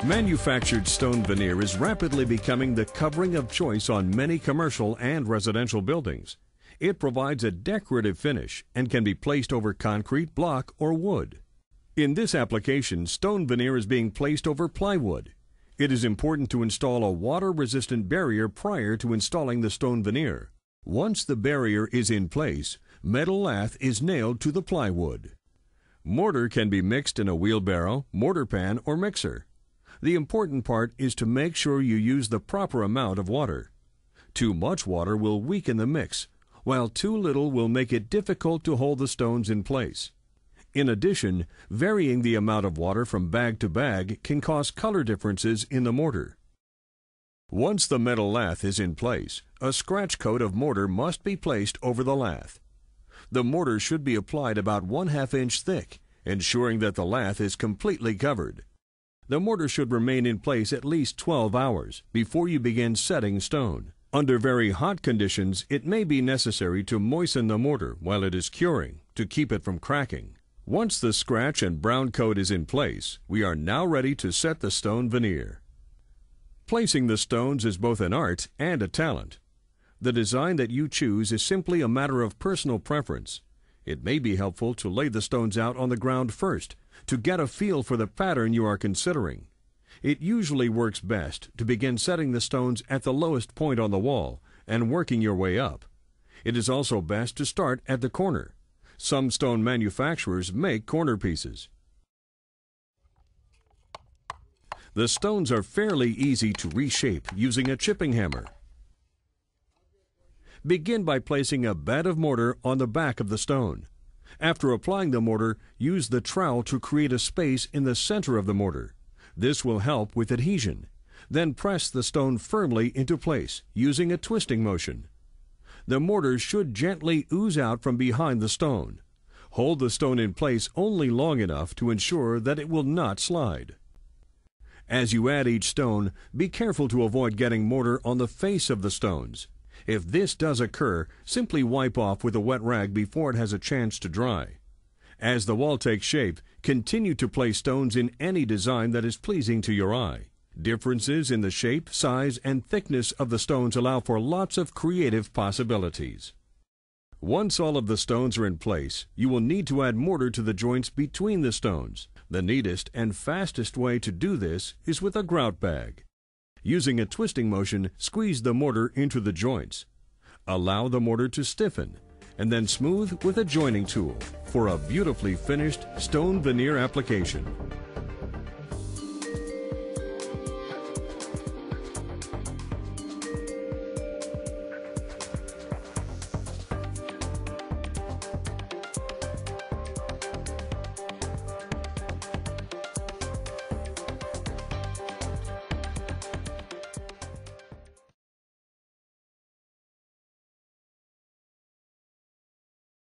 Manufactured stone veneer is rapidly becoming the covering of choice on many commercial and residential buildings. It provides a decorative finish and can be placed over concrete, block, or wood. In this application, stone veneer is being placed over plywood. It is important to install a water-resistant barrier prior to installing the stone veneer. Once the barrier is in place, metal lath is nailed to the plywood. Mortar can be mixed in a wheelbarrow, mortar pan, or mixer. The important part is to make sure you use the proper amount of water. Too much water will weaken the mix, while too little will make it difficult to hold the stones in place. In addition, varying the amount of water from bag to bag can cause color differences in the mortar. Once the metal lath is in place, a scratch coat of mortar must be placed over the lath. The mortar should be applied about 1/2 inch thick, ensuring that the lath is completely covered. The mortar should remain in place at least 12 hours before you begin setting stone. Under very hot conditions, it may be necessary to moisten the mortar while it is curing to keep it from cracking. Once the scratch and brown coat is in place, we are now ready to set the stone veneer. Placing the stones is both an art and a talent. The design that you choose is simply a matter of personal preference. It may be helpful to lay the stones out on the ground first, to get a feel for the pattern you are considering. It usually works best to begin setting the stones at the lowest point on the wall and working your way up. It is also best to start at the corner. Some stone manufacturers make corner pieces. The stones are fairly easy to reshape using a chipping hammer. Begin by placing a bed of mortar on the back of the stone. After applying the mortar, use the trowel to create a space in the center of the mortar. This will help with adhesion. Then press the stone firmly into place using a twisting motion. The mortar should gently ooze out from behind the stone. Hold the stone in place only long enough to ensure that it will not slide. As you add each stone, be careful to avoid getting mortar on the face of the stones. If this does occur, simply wipe off with a wet rag before it has a chance to dry. As the wall takes shape, continue to place stones in any design that is pleasing to your eye. Differences in the shape, size, and thickness of the stones allow for lots of creative possibilities. Once all of the stones are in place, you will need to add mortar to the joints between the stones. The neatest and fastest way to do this is with a grout bag. Using a twisting motion, squeeze the mortar into the joints. Allow the mortar to stiffen, and then smooth with a joining tool for a beautifully finished stone veneer application.